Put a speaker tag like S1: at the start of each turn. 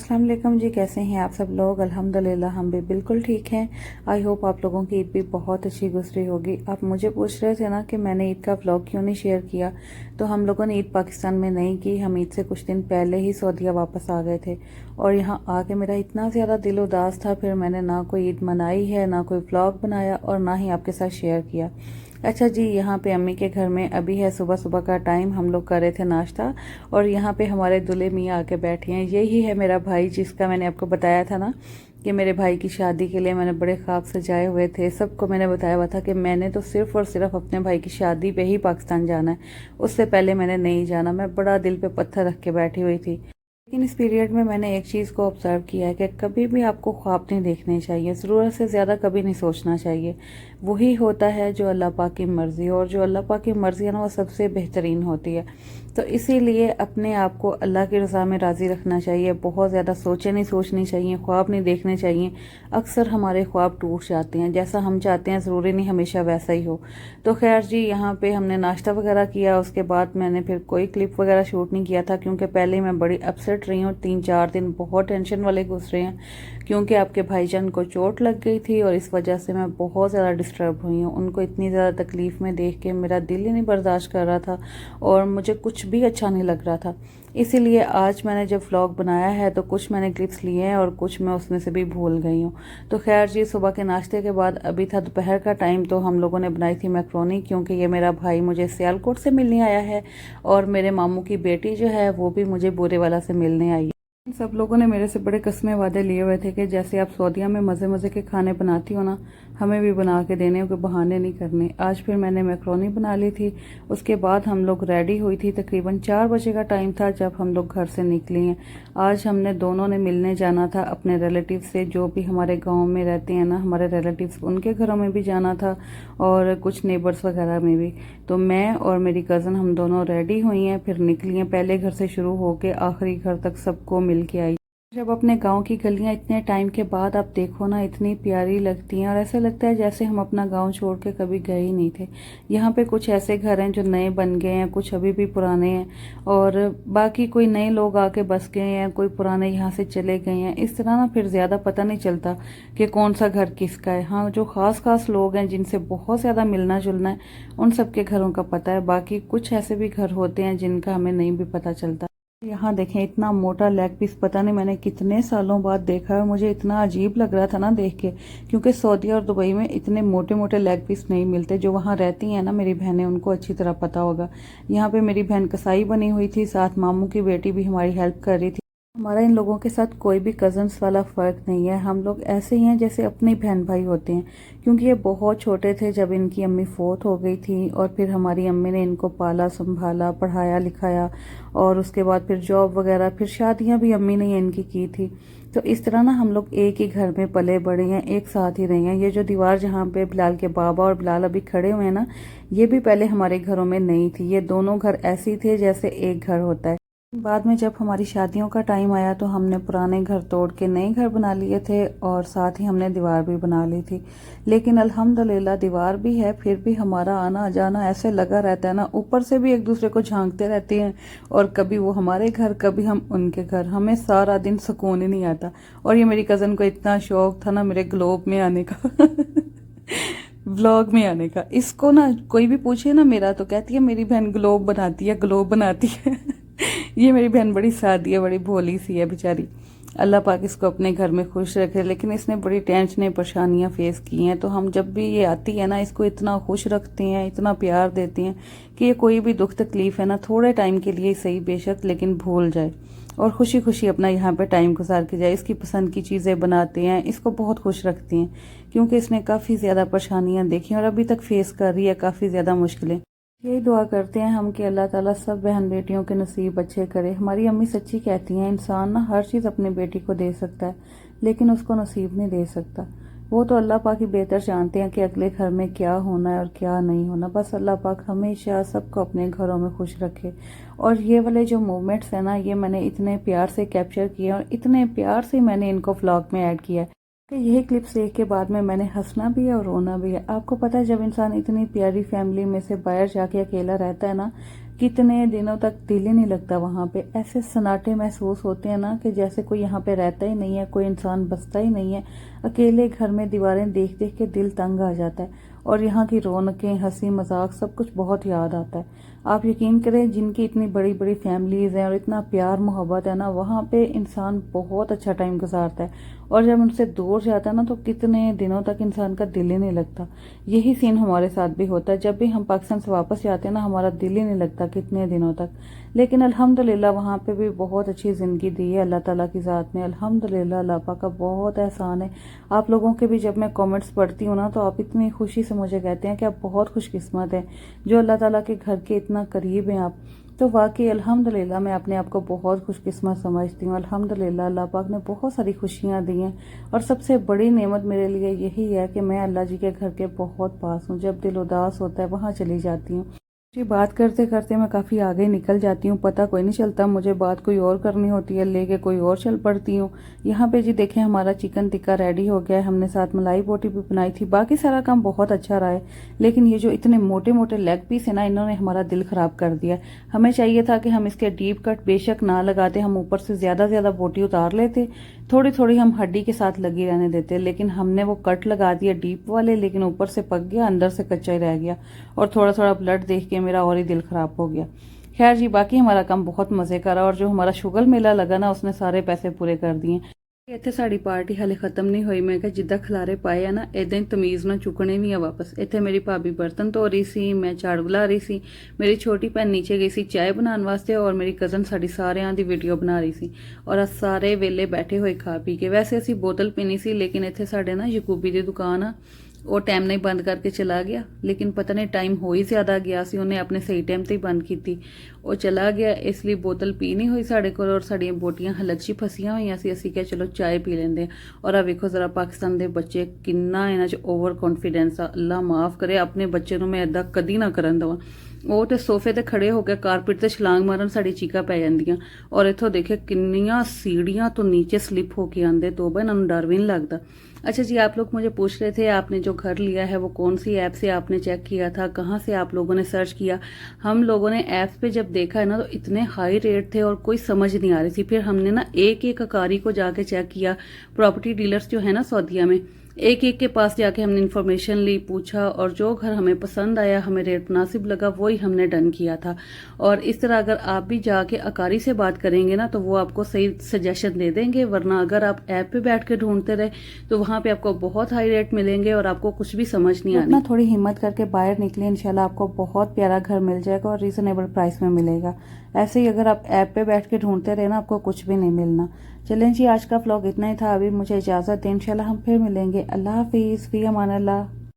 S1: अस्सलाम वालेकुम जी। कैसे हैं आप सब लोग? अल्हम्दुलिल्लाह हम भी बिल्कुल ठीक हैं। आई होप आप लोगों की ईद भी बहुत अच्छी गुजरी होगी। आप मुझे पूछ रहे थे ना कि मैंने ईद का व्लॉग क्यों नहीं शेयर किया। तो हम लोगों ने ईद पाकिस्तान में नहीं की, हम ईद से कुछ दिन पहले ही सऊदीया वापस आ गए थे और यहाँ आके मेरा इतना ज़्यादा दिल उदास था, फिर मैंने ना कोई ईद मनाई है, ना कोई व्लॉग बनाया और ना ही आपके साथ शेयर किया। अच्छा जी, यहाँ पे अम्मी के घर में अभी है सुबह सुबह का टाइम, हम लोग कर रहे थे नाश्ता और यहाँ पे हमारे दूल्हे मियाँ आके बैठे हैं। यही है मेरा भाई जिसका मैंने आपको बताया था ना कि मेरे भाई की शादी के लिए मैंने बड़े ख्वाब सजाए हुए थे। सबको मैंने बताया हुआ था कि मैंने तो सिर्फ़ और सिर्फ अपने भाई की शादी पे ही पाकिस्तान जाना है, उससे पहले मैंने नहीं जाना। मैं बड़ा दिल पे पत्थर रख के बैठी हुई थी। लेकिन इस पीरियड में मैंने एक चीज़ को ऑब्ज़र्व किया है कि कभी भी आपको ख्वाब नहीं देखने चाहिए, ज़रूरत से ज़्यादा कभी नहीं सोचना चाहिए। वही होता है जो अल्लाह पाक की मर्ज़ी, और जो अल्लाह पाक की मर्ज़ी है ना वो सबसे बेहतरीन होती है। तो इसीलिए अपने आप को अल्लाह की रज़ा में राज़ी रखना चाहिए। बहुत ज़्यादा सोचें नहीं सोचनी चाहिए, ख्वाब नहीं देखने चाहिए। अक्सर हमारे ख्वाब टूट जाते हैं, जैसा हम चाहते हैं ज़रूरी नहीं हमेशा वैसा ही हो। तो खैर जी, यहाँ पे हमने नाश्ता वगैरह किया, उसके बाद मैंने फिर कोई क्लिप वगैरह शूट नहीं किया था क्योंकि पहले मैं बड़ी अपसेट रही हूँ। 3-4 दिन बहुत टेंशन वाले गुजरे हैं क्योंकि आपके भाईजान को चोट लग गई थी और इस वजह से मैं बहुत ज़्यादा डिस्टर्ब हुई हूँ। उनको इतनी ज़्यादा तकलीफ़ में देख के मेरा दिल ही नहीं बर्दाश्त कर रहा था और मुझे कुछ भी अच्छा नहीं लग रहा था। इसीलिए आज मैंने जब व्लॉग बनाया है तो कुछ मैंने क्लिप्स लिए हैं और कुछ मैं उसमें से भी भूल गई हूँ। तो खैर जी, सुबह के नाश्ते के बाद अभी था दोपहर का टाइम, तो हम लोगों ने बनाई थी मैक्रोनी क्योंकि ये मेरा भाई मुझे सियालकोट से मिलने आया है और मेरे मामू की बेटी जो है वो भी मुझे बोरेवाला से मिलने आई है। सब लोगों ने मेरे से बड़े कस्में वादे लिए हुए थे कि जैसे आप सऊदीया में मज़े मज़े के खाने बनाती हो ना, हमें भी बना के देने, कोई बहाने नहीं करने। आज फिर मैंने मैक्रोनी बना ली थी। उसके बाद हम लोग रेडी हुई थी, तकरीबन 4 बजे का टाइम था जब हम लोग घर से निकली हैं। आज हमने दोनों ने मिलने जाना था अपने रिलेटिव से, जो भी हमारे गाँव में रहते हैं ना हमारे रिलेटिव्स, उनके घरों में भी जाना था और कुछ नेबर्स वगैरह में भी। तो मैं और मेरी कज़न हम दोनों रेडी हुई हैं, फिर निकली हैं। पहले घर से शुरू होकर आखिरी घर तक सबको मिल के आई। जब अपने गांव की गलियां इतने टाइम के बाद आप देखो ना, इतनी प्यारी लगती हैं और ऐसा लगता है जैसे हम अपना गांव छोड़ के कभी गए ही नहीं थे। यहाँ पे कुछ ऐसे घर हैं जो नए बन गए हैं, कुछ अभी भी पुराने हैं और बाकी कोई नए लोग आके बस गए हैं, कोई पुराने यहाँ से चले गए हैं। इस तरह ना फिर ज़्यादा पता नहीं चलता कि कौन सा घर किसका है। हाँ, जो ख़ास लोग हैं जिनसे बहुत ज़्यादा मिलना जुलना है उन सबके घरों का पता है, बाकी कुछ ऐसे भी घर होते हैं जिनका हमें नहीं भी पता चलता। यहाँ देखें, इतना मोटा लेग पीस पता नहीं मैंने कितने सालों बाद देखा है। मुझे इतना अजीब लग रहा था ना देख के, क्योंकि सऊदी और दुबई में इतने मोटे मोटे लेग पीस नहीं मिलते। जो वहाँ रहती हैं ना मेरी बहनें, उनको अच्छी तरह पता होगा। यहाँ पे मेरी बहन कसाई बनी हुई थी, साथ मामू की बेटी भी हमारी हेल्प कर रही थी। हमारा इन लोगों के साथ कोई भी कज़न्स वाला फ़र्क नहीं है, हम लोग ऐसे ही हैं जैसे अपने बहन भाई होते हैं। क्योंकि ये बहुत छोटे थे जब इनकी अम्मी फोत हो गई थी और फिर हमारी अम्मी ने इनको पाला संभाला, पढ़ाया लिखाया और उसके बाद फिर जॉब वगैरह, फिर शादियां भी अम्मी ने इनकी की थी। तो इस तरह ना हम लोग एक ही घर में पले बड़े हैं, एक साथ ही रहे हैं। ये जो दीवार जहाँ पे बिलाल के बाबा और बिलाल अभी खड़े हुए हैं ना, ये भी पहले हमारे घरों में नहीं थी। ये दोनों घर ऐसे थे जैसे एक घर होता है। बाद में जब हमारी शादियों का टाइम आया तो हमने पुराने घर तोड़ के नए घर बना लिए थे और साथ ही हमने दीवार भी बना ली थी। लेकिन अल्हम्दुलिल्लाह दीवार भी है, फिर भी हमारा आना जाना ऐसे लगा रहता है ना, ऊपर से भी एक दूसरे को झांकते रहते हैं और कभी वो हमारे घर कभी हम उनके घर। हमें सारा दिन सुकून ही नहीं आता। और ये मेरी कज़न को इतना शौक था ना मेरे ग्लोब में आने का व्लॉग में आने का। इसको ना कोई भी पूछे ना मेरा तो कहती है मेरी बहन ग्लोब बनाती है, ग्लोब बनाती है ये मेरी बहन बड़ी सादी है, बड़ी भोली सी है बेचारी। अल्लाह पाक इसको अपने घर में खुश रखे। लेकिन इसने बड़ी टेंशनें परेशानियां फेस की हैं। तो हम जब भी ये आती है ना, इसको इतना खुश रखते हैं, इतना प्यार देते हैं कि ये कोई भी दुख तकलीफ है ना, थोड़े टाइम के लिए सही बेशक लेकिन भूल जाए और खुशी खुशी अपना यहाँ पे टाइम गुजार के जाए। इसकी पसंद की चीज़ें बनाते हैं, इसको बहुत खुश रखते हैं क्योंकि इसने काफ़ी ज़्यादा परेशानियाँ देखी और अभी तक फेस कर रही है काफ़ी ज़्यादा मुश्किलें। यही दुआ करते हैं हम कि अल्लाह ताला सब बहन बेटियों के नसीब अच्छे करे। हमारी अम्मी सच्ची कहती हैं, इंसान ना हर चीज़ अपनी बेटी को दे सकता है लेकिन उसको नसीब नहीं दे सकता। वो तो अल्लाह पाक ही बेहतर जानते हैं कि अगले घर में क्या होना है और क्या नहीं होना। बस अल्लाह पाक हमेशा सबको अपने घरों में खुश रखे। और ये वाले जो मोमेंट्स हैं ना, ये मैंने इतने प्यार से कैप्चर किए और इतने प्यार से मैंने इनको व्लॉग में ऐड किया है कि यही क्लिप्स देख के बाद में मैंने हंसना भी है और रोना भी है। आपको पता है जब इंसान इतनी प्यारी फैमिली में से बाहर जाके अकेला रहता है ना, कितने दिनों तक दिल ही नहीं लगता वहाँ पे। ऐसे सन्नाटे महसूस होते हैं ना कि जैसे कोई यहाँ पे रहता ही नहीं है, कोई इंसान बसता ही नहीं है। अकेले घर में दीवारें देख देख के दिल तंग आ जाता है और यहाँ की रौनकें, हंसी मजाक सब कुछ बहुत याद आता है। आप यकीन करें, जिनकी इतनी बड़ी बड़ी फैमिलीज हैं और इतना प्यार मोहब्बत है ना, वहाँ पे इंसान बहुत अच्छा टाइम गुजारता है। और जब उनसे दूर जाता है ना तो कितने दिनों तक इंसान का दिल ही नहीं लगता। यही सीन हमारे साथ भी होता है। जब भी हम पाकिस्तान से वापस जाते हैं ना, हमारा दिल ही नहीं लगता कितने दिनों तक। लेकिन अल्हम्दुलिल्लाह वहाँ पे भी बहुत अच्छी ज़िंदगी दी है अल्लाह ताला की ज़ात ने। अल्हम्दुलिल्लाह, अल्लाह पाक का बहुत एहसान है। आप लोगों के भी जब मैं कमेंट्स पढ़ती हूँ ना, तो आप इतनी खुशी से मुझे कहते हैं कि आप बहुत खुशकिस्मत हैं जो अल्लाह ताला के घर के इतना करीब हैं आप। तो वाकई अल्हम्दुलिल्लाह मैं अपने आप को बहुत खुशकिस्मत समझती हूँ। अल्हम्दुलिल्लाह, अल्लाह पाक ने बहुत सारी खुशियाँ दी हैं और सबसे बड़ी नेमत मेरे लिए यही है कि मैं अल्लाह जी के घर के बहुत पास हूँ। जब दिल उदास होता है वहाँ चली जाती हूँ। जी, बात करते करते मैं काफ़ी आगे निकल जाती हूँ, पता कोई नहीं चलता। मुझे बात कोई और करनी होती है, लेके कोई और चल पड़ती हूँ। यहाँ पे जी देखें, हमारा चिकन टिक्का रेडी हो गया है। हमने साथ मलाई बोटी भी बनाई थी। बाकी सारा काम बहुत अच्छा रहा है, लेकिन ये जो इतने मोटे मोटे लेग पीस है ना, इन्होंने हमारा दिल ख़राब कर दिया। हमें चाहिए था कि हम इसके डीप कट बेशक ना लगाते, हम ऊपर से ज़्यादा बोटी उतार लेते, थोड़ी थोड़ी हम हड्डी के साथ लगी रहने देते। लेकिन हमने वो कट लगा दिया डीप वाले, लेकिन ऊपर से पक गया, अंदर से कच्चा ही रह गया और थोड़ा थोड़ा ब्लड देख के मेरा और ही दिल खराब हो गया। खैर जी, बाकी हमारा काम बहुत मजे का रहा और जो हमारा शुगर मेला लगा ना, उसने सारे पैसे पूरे कर दिए। ਇੱਥੇ ਸਾਡੀ ਪਾਰਟੀ ਹਾਲੇ ਖਤਮ ਨਹੀਂ ਹੋਈ। ਮੈਂ ਕਿਹਾ ਜਿੱਦਾਂ ਖਲਾਰੇ ਪਾਏ ਆ ਨਾ, ਇਦਾਂ ਹੀ ਤਮੀਜ਼ ਨਾਲ ਚੁੱਕਣੇ ਨਹੀਂ ਆ ਵਾਪਸ। ਇੱਥੇ ਮੇਰੀ ਭਾਬੀ ਬਰਤਨ ਧੋ ਰਹੀ ਸੀ, ਮੈਂ ਝਾੜੂ ਲਾ ਰਹੀ ਸੀ, ਮੇਰੀ ਛੋਟੀ ਭੈਣ ਨੀਚੇ ਗਈ ਸੀ ਚਾय ਬਣਾਉਣ ਵਾਸਤੇ ਔਰ ਮੇਰੀ ਕਜ਼ਨ ਸਾਡੀ ਸਾਰਿਆਂ ਦੀ ਵੀਡੀਓ ਬਣਾ ਰਹੀ ਸੀ ਔਰ ਸਾਰੇ ਵੇਲੇ ਬੈਠੇ ਹੋਏ ਖਾ ਪੀ ਕੇ। ਵੈਸੇ ਅਸੀਂ ਬੋਤਲ ਪੀਣੀ ਸੀ, ਲੇਕਿਨ ਇੱਥੇ ਸਾਡੇ ਨਾ ਯਕੂਬੀ ਦੀ ਦੁਕਾਨ ਆ, ਉਹ ਟਾਈਮ ਨਹੀਂ ਬੰਦ ਕਰਕੇ ਚਲਾ ਗਿਆ। ਲੇਕਿਨ ਪਤਾ ਨਹੀਂ ਟਾਈਮ ਹੋ ਹੀ ਜ਼ਿਆਦਾ ਗਿਆ ਸੀ, ਉਹਨੇ ਆਪਣੇ ਸਹੀ ਟਾਈਮ ਤੇ ਹੀ ਬੰਦ ਕੀਤੀ। ਉਹ ਚਲਾ ਗਿਆ, ਇਸ ਲਈ ਬੋਤਲ ਪੀ ਨਹੀਂ ਹੋਈ ਸਾਡੇ ਕੋਲ ਔਰ ਸਾਡੀਆਂ ਬੋਟੀਆਂ ਹਲਕ 'ਚ ਫਸੀਆਂ ਹੋਈਆਂ ਸੀ। ਅਸੀਂ ਕਿਹਾ ਚਲੋ ਚਾय ਪੀ ਲੈਂਦੇ ਹਾਂ। ਔਰ ਆ ਵੇਖੋ ਜ਼ਰਾ ਪਾਕਿਸਤਾਨ ਦੇ ਬੱਚੇ ਕਿੰਨਾ ਇਹਨਾਂ 'ਚ ਓਵਰ ਕੌਨਫੀਡੈਂਸ ਆ। ਅੱਲਾ ਮਾਫ ਕਰੇ, ਆਪਣੇ ਬੱਚੇ ਨੂੰ ਮੈਂ ਇਦਾਂ ਕਦੀ ਨਾ ਕਰਨ ਦੇਵਾਂ। ਉਹ ਤੇ ਸੋਫੇ ਤੇ ਖੜੇ ਹੋ ਕੇ ਕਾਰਪੇਟ ਤੇ ਛਲਾਂਗ ਮਾਰਨ ਸਾਡੀ ਚੀਕਾਂ ਪੈ ਜਾਂਦੀਆਂ। ਔਰ ਇੱਥੋਂ ਦੇਖੇ ਕਿੰਨੀਆਂ सीढ़ियां तो नीचे स्लिप होके आंदे, तो इन्हों डर भी नहीं लगता। अच्छा जी, आप लोग मुझे पूछ रहे थे आपने जो घर लिया है वो कौन सी ऐप से आपने चेक किया था, कहाँ से आप लोगों ने सर्च किया। हम लोगों ने ऐप पे जब देखा है ना, तो इतने हाई रेट थे और कोई समझ नहीं आ रही थी। फिर हमने ना एक एक अकारी को जाके चेक किया। प्रॉपर्टी डीलर्स जो है ना सऊदीया में, एक एक के पास जाके हमने इन्फॉर्मेशन ली, पूछा और जो घर हमें पसंद आया, हमें रेट मुनासिब लगा, वही हमने डन किया था। और इस तरह अगर आप भी जाके अकारी से बात करेंगे ना, तो वो आपको सही सजेशन दे देंगे। वरना अगर आप ऐप पे बैठ के ढूंढते रहे तो वहाँ पे आपको बहुत हाई रेट मिलेंगे और आपको कुछ भी समझ नहीं आनी। ना थोड़ी हिम्मत करके बाहर निकले, इंशाल्लाह आपको बहुत प्यारा घर मिल जाएगा और रीजनेबल प्राइस में मिलेगा। ऐसे ही अगर आप ऐप पे बैठ के ढूंढते रहे ना, आपको कुछ भी नहीं मिलना। चलें जी, आज का व्लॉग इतना ही था। अभी मुझे इजाज़त दें, इंशाल्लाह हम फिर मिलेंगे। अल्लाह हाफिज़, फ़ी अमान अल्लाह।